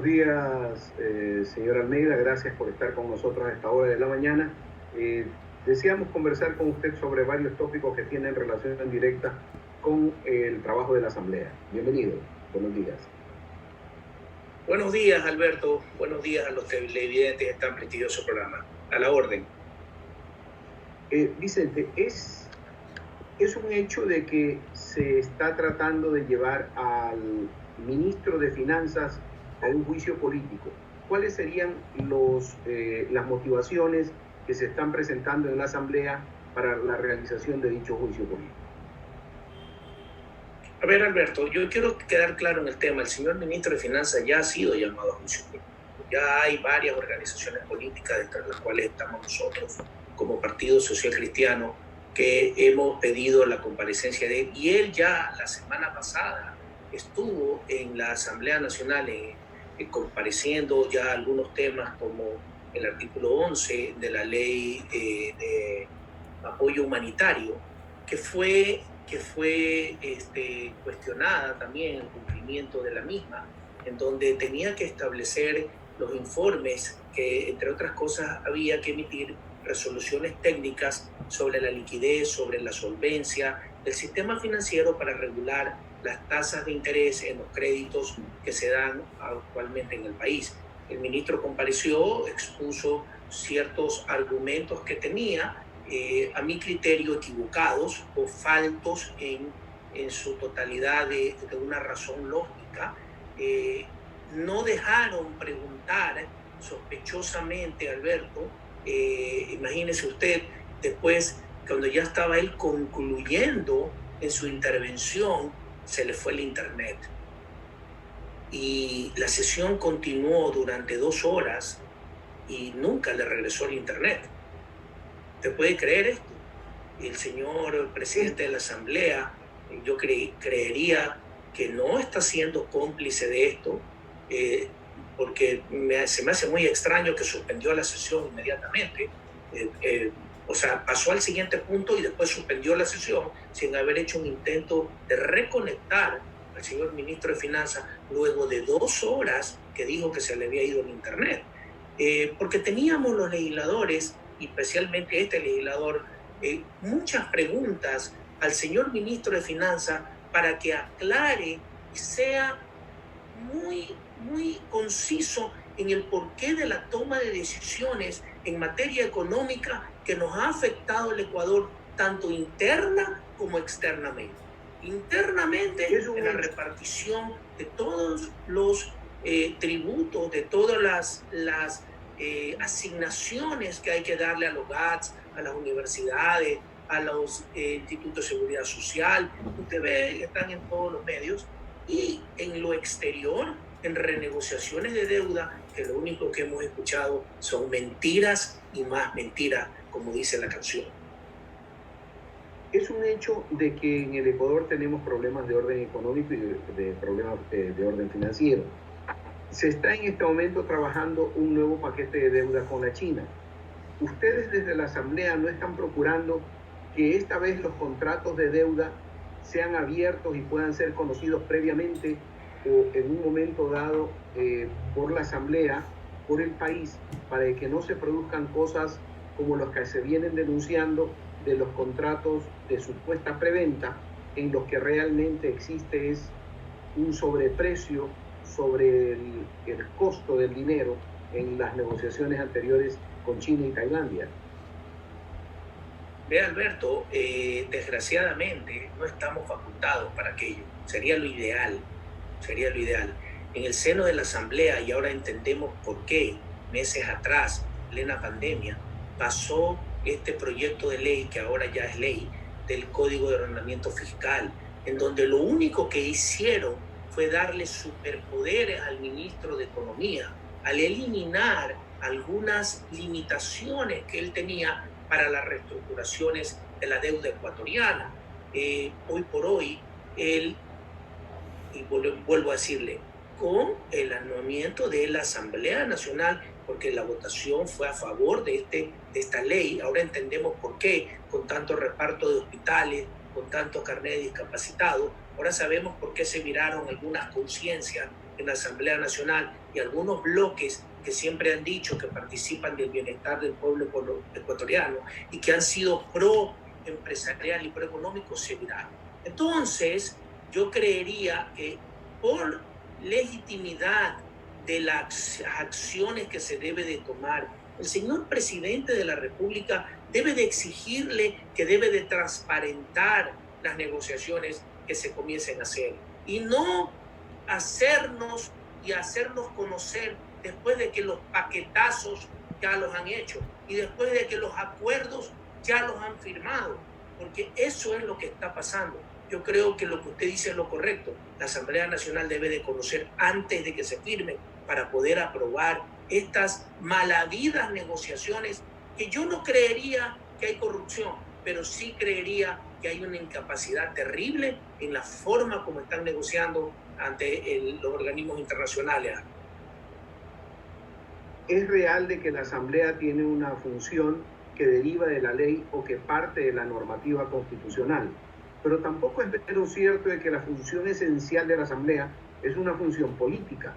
Días, señor Almeida, gracias por estar con nosotros a esta hora de la mañana. Deseamos conversar con usted sobre varios tópicos que tienen relación directa con el trabajo de la Asamblea. Bienvenido, buenos días. Buenos días, Alberto. Buenos días a los televidentes de este prestigioso programa. A la orden. Vicente, es un hecho de que se está tratando de llevar al ministro de Finanzas a un juicio político. ¿Cuáles serían las motivaciones que se están presentando en la Asamblea para la realización de dicho juicio político? A ver, Alberto, yo quiero quedar claro en el tema. El señor ministro de Finanzas ya ha sido llamado a juicio político. Ya hay varias organizaciones políticas, entre las cuales estamos nosotros, como Partido Social Cristiano, que hemos pedido la comparecencia de él. Y él ya la semana pasada estuvo en la Asamblea Nacional compareciendo ya algunos temas como el artículo 11 de la ley de apoyo humanitario, que fue cuestionada también el cumplimiento de la misma, en donde tenía que establecer los informes que, entre otras cosas, había que emitir resoluciones técnicas sobre la liquidez, sobre la solvencia del sistema financiero para regular las tasas de interés en los créditos que se dan actualmente en el país. El ministro compareció, expuso ciertos argumentos que tenía, a mi criterio equivocados o faltos en su totalidad de una razón lógica. No dejaron preguntar sospechosamente, Alberto. Imagínese usted, después, cuando ya estaba él concluyendo en su intervención, se le fue el internet. Y la sesión continuó durante 2 horas y nunca le regresó el internet. ¿Te puede creer esto? El señor presidente de la Asamblea, yo creería que no está siendo cómplice de esto, porque se me hace muy extraño que suspendió la sesión inmediatamente. O sea, pasó al siguiente punto y después suspendió la sesión sin haber hecho un intento de reconectar al señor ministro de Finanzas luego de 2 horas que dijo que se le había ido el internet. Porque teníamos los legisladores, especialmente este legislador, muchas preguntas al señor ministro de Finanzas para que aclare y sea muy conciso en el porqué de la toma de decisiones en materia económica que nos ha afectado al Ecuador tanto interna como externamente. Internamente, en la repartición de todos los tributos, de todas las asignaciones que hay que darle a los GATS, a las universidades, a los institutos de seguridad social. Usted ve que están en todos los medios. Y en lo exterior, en renegociaciones de deuda, que lo único que hemos escuchado son mentiras y más mentiras, como dice la canción. Es un hecho de que en el Ecuador tenemos problemas de orden económico y de problemas de orden financiero. Se está en este momento trabajando un nuevo paquete de deuda con la China. Ustedes desde la Asamblea no están procurando que esta vez los contratos de deuda sean abiertos y puedan ser conocidos previamente o en un momento dado por la Asamblea, por el país, para que no se produzcan cosas como los que se vienen denunciando de los contratos de supuesta preventa, en los que realmente existe es un sobreprecio sobre el costo del dinero en las negociaciones anteriores con China y Tailandia. Ve, Alberto, desgraciadamente no estamos facultados para aquello. Sería lo ideal. En el seno de la Asamblea, y ahora entendemos por qué, meses atrás, en plena pandemia, pasó este proyecto de ley, que ahora ya es ley, del Código de Ordenamiento Fiscal, en donde lo único que hicieron fue darle superpoderes al ministro de Economía, al eliminar algunas limitaciones que él tenía para las reestructuraciones de la deuda ecuatoriana. Hoy por hoy, él, y vuelvo a decirle, con el anulamiento de la Asamblea Nacional, porque la votación fue a favor de esta ley, ahora entendemos por qué, con tanto reparto de hospitales, con tanto carnet de discapacitados, ahora sabemos por qué se miraron algunas conciencias en la Asamblea Nacional y algunos bloques que siempre han dicho que participan del bienestar del pueblo ecuatoriano y que han sido pro empresarial y pro económico se irán. Entonces, yo creería que por legitimidad de las acciones que se debe de tomar, el señor presidente de la República debe de exigirle que debe de transparentar las negociaciones que se comiencen a hacer y no hacernos conocer después de que los paquetazos ya los han hecho y después de que los acuerdos ya los han firmado, porque eso es lo que está pasando. Yo creo que lo que usted dice es lo correcto. La Asamblea Nacional debe de conocer antes de que se firmen para poder aprobar estas malavidas negociaciones, que yo no creería que hay corrupción, pero sí creería que hay una incapacidad terrible en la forma como están negociando ante los organismos internacionales. Es real de que la Asamblea tiene una función que deriva de la ley o que parte de la normativa constitucional, pero tampoco es menos cierto de que la función esencial de la Asamblea es una función política.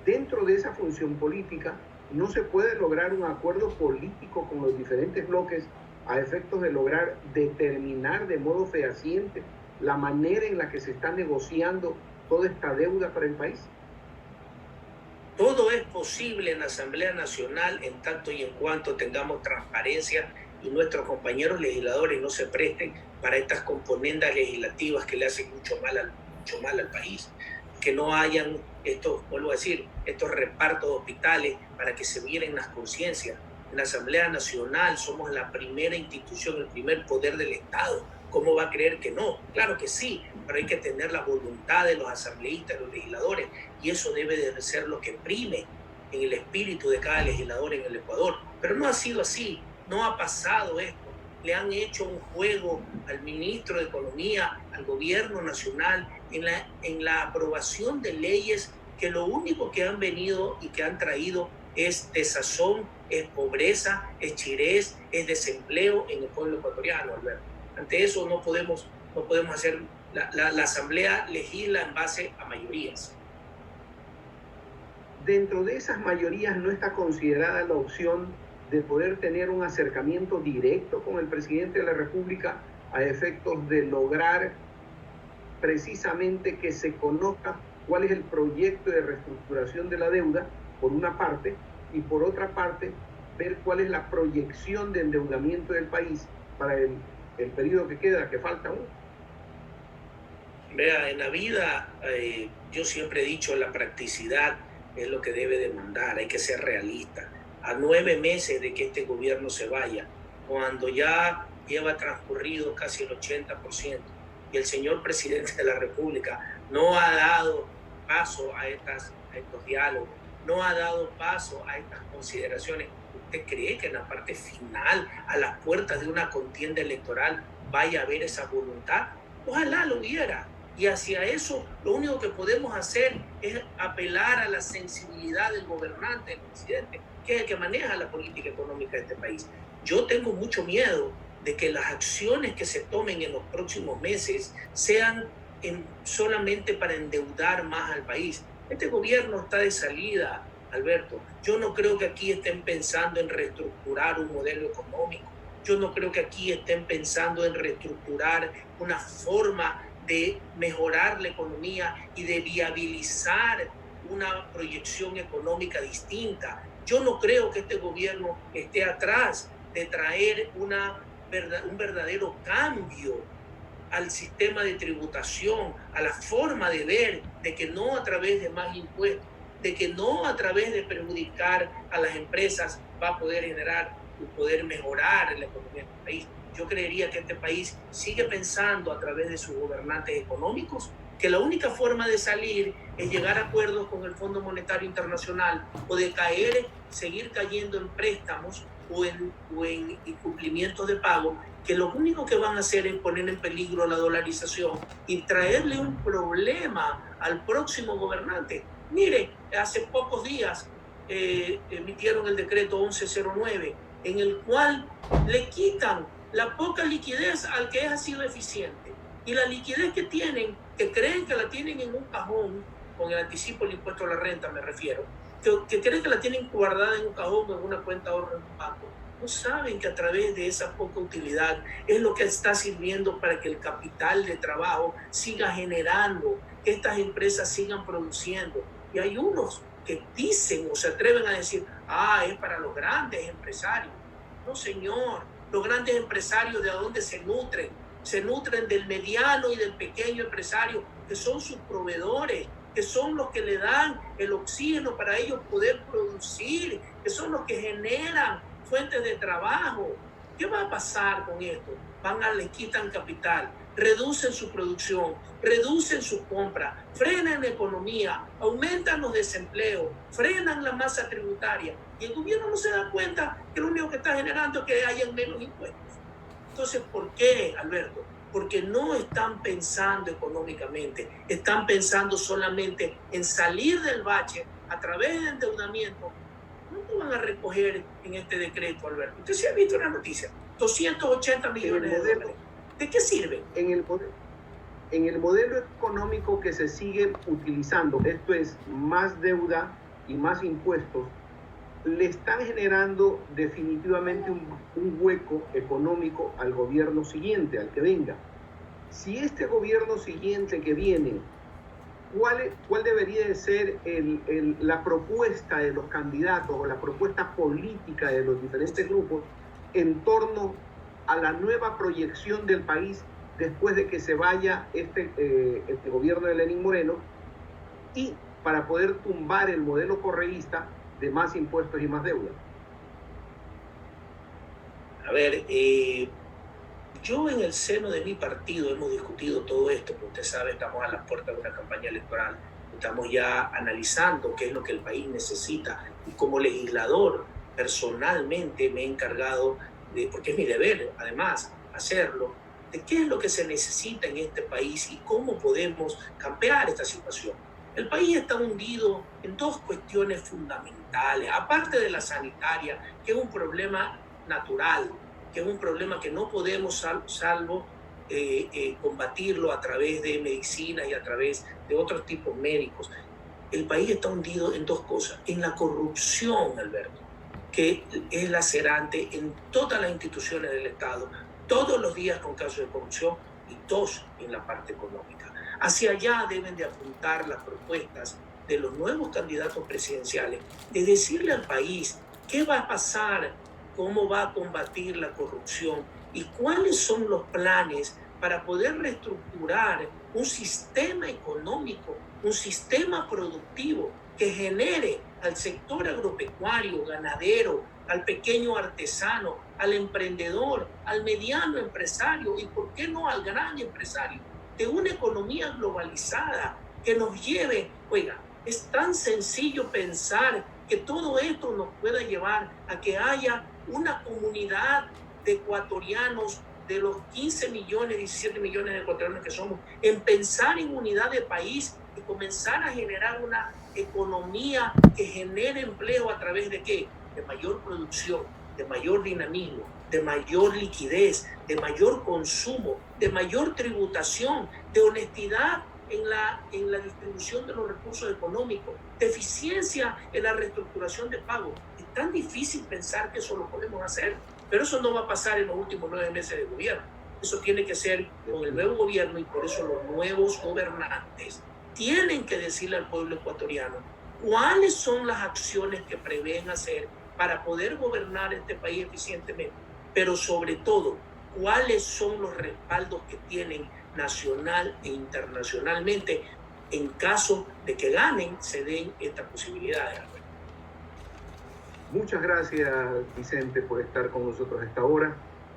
Dentro de esa función política no se puede lograr un acuerdo político con los diferentes bloques a efectos de lograr determinar de modo fehaciente la manera en la que se está negociando toda esta deuda para el país. Todo es posible en la Asamblea Nacional en tanto y en cuanto tengamos transparencia y nuestros compañeros legisladores no se presten para estas componendas legislativas que le hacen mucho mal al país. Que no hayan vuelvo a decir, estos repartos de hospitales para que se miren las conciencias. En la Asamblea Nacional somos la primera institución, el primer poder del Estado. ¿Cómo va a creer que no? Claro que sí, pero hay que tener la voluntad de los asambleístas, de los legisladores, y eso debe de ser lo que prime en el espíritu de cada legislador en el Ecuador. Pero no ha sido así, no ha pasado esto. Le han hecho un juego al ministro de Economía, al gobierno nacional, en la aprobación de leyes que lo único que han venido y que han traído es desazón, es pobreza, es chirez, es desempleo en el pueblo ecuatoriano, Alberto. Ante eso no podemos hacer, la Asamblea legisla en base a mayorías. Dentro de esas mayorías no está considerada la opción de poder tener un acercamiento directo con el presidente de la República a efectos de lograr precisamente que se conozca cuál es el proyecto de reestructuración de la deuda, por una parte, y por otra parte, ver cuál es la proyección de endeudamiento del país para el periodo que queda, que falta aún. Vea, en la vida yo siempre he dicho la practicidad es lo que debe demandar, hay que ser realista. A 9 meses de que este gobierno se vaya, cuando ya lleva transcurrido casi el 80%, y el señor presidente de la República no ha dado paso a estos diálogos, no ha dado paso a estas consideraciones, ¿usted cree que en la parte final, a las puertas de una contienda electoral, vaya a haber esa voluntad? Ojalá lo hubiera. Y hacia eso lo único que podemos hacer es apelar a la sensibilidad del gobernante, del presidente, que es el que maneja la política económica de este país. Yo tengo mucho miedo de que las acciones que se tomen en los próximos meses sean solamente para endeudar más al país. Este gobierno está de salida, Alberto. Yo no creo que aquí estén pensando en reestructurar un modelo económico. Yo no creo que aquí estén pensando en reestructurar una forma de mejorar la economía y de viabilizar una proyección económica distinta. Yo no creo que este gobierno esté atrás de traer un verdadero cambio al sistema de tributación, a la forma de ver, de que no a través de más impuestos, de que no a través de perjudicar a las empresas va a poder generar y poder mejorar la economía del país. Yo creería que este país sigue pensando a través de sus gobernantes económicos que la única forma de salir es llegar a acuerdos con el Fondo Monetario Internacional o de seguir cayendo en préstamos o en incumplimientos de pago, que lo único que van a hacer es poner en peligro la dolarización y traerle un problema al próximo gobernante. Mire, hace pocos días emitieron el decreto 1109, en el cual le quitan la poca liquidez al que ha sido eficiente. Y la liquidez que tienen, que creen que la tienen en un cajón, con el anticipo del impuesto a la renta me refiero, que creen que la tienen guardada en un cajón o en una cuenta de ahorro en un banco, no saben que a través de esa poca utilidad es lo que está sirviendo para que el capital de trabajo siga generando, que estas empresas sigan produciendo. Y hay unos que dicen o se atreven a decir, es para los grandes empresarios. No, señor, los grandes empresarios, ¿de dónde se nutren? Se nutren del mediano y del pequeño empresario, que son sus proveedores, que son los que le dan el oxígeno para ellos poder producir, que son los que generan fuentes de trabajo. ¿Qué va a pasar con esto? Les quitan capital, reducen su producción, reducen sus compras, frenan la economía, aumentan los desempleos, frenan la masa tributaria. Y el gobierno no se da cuenta que lo único que está generando es que haya menos impuestos. Entonces, ¿por qué, Alberto? Porque no están pensando económicamente, están pensando solamente en salir del bache a través del endeudamiento. ¿Cuánto van a recoger en este decreto, Alberto? Usted sí ha visto la noticia, 280 millones de dólares. ¿De qué sirve? En el modelo económico que se sigue utilizando, esto es más deuda y más impuestos, le están generando definitivamente un hueco económico al gobierno siguiente, al que venga. Si este gobierno siguiente que viene, ¿cuál debería de ser la propuesta de los candidatos o la propuesta política de los diferentes grupos en torno a la nueva proyección del país después de que se vaya este gobierno de Lenín Moreno, y para poder tumbar el modelo correísta de más impuestos y más deuda? A ver, yo en el seno de mi partido hemos discutido todo esto, porque usted sabe, estamos a las puertas de una campaña electoral, estamos ya analizando qué es lo que el país necesita, y como legislador personalmente me he encargado, porque es mi deber además hacerlo, de qué es lo que se necesita en este país y cómo podemos cambiar esta situación. El país está hundido en dos cuestiones fundamentales, aparte de la sanitaria, que es un problema natural, que es un problema que no podemos salvo combatirlo a través de medicina y a través de otros tipos médicos. El país está hundido en dos cosas: en la corrupción, Alberto, que es lacerante en todas las instituciones del Estado, todos los días con casos de corrupción, y dos, en la parte económica. Hacia allá deben de apuntar las propuestas de los nuevos candidatos presidenciales, de decirle al país qué va a pasar, cómo va a combatir la corrupción y cuáles son los planes para poder reestructurar un sistema económico, un sistema productivo que genere al sector agropecuario, ganadero, al pequeño artesano, al emprendedor, al mediano empresario y, ¿por qué no, al gran empresario? De una economía globalizada que nos lleve, oiga, es tan sencillo pensar que todo esto nos pueda llevar a que haya una comunidad de ecuatorianos, de los 15 millones, 17 millones de ecuatorianos que somos, en pensar en unidad de país y comenzar a generar una economía que genere empleo a través de ¿qué? De mayor producción, de mayor dinamismo, de mayor liquidez, de mayor consumo, de mayor tributación, de honestidad en la distribución de los recursos económicos, de eficiencia en la reestructuración de pago. Es tan difícil pensar que eso lo podemos hacer, pero eso no va a pasar en los últimos 9 meses de gobierno. Eso tiene que ser con el nuevo gobierno, y por eso los nuevos gobernantes tienen que decirle al pueblo ecuatoriano cuáles son las acciones que prevén hacer para poder gobernar este país eficientemente, pero sobre todo, cuáles son los respaldos que tienen nacional e internacionalmente en caso de que ganen, se den estas posibilidades. Muchas gracias, Vicente, por estar con nosotros a esta hora.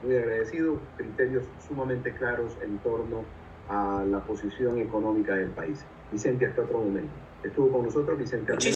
Muy agradecido, criterios sumamente claros en torno a la posición económica del país. Vicente, hasta otro momento. Estuvo con nosotros Vicente Armenta.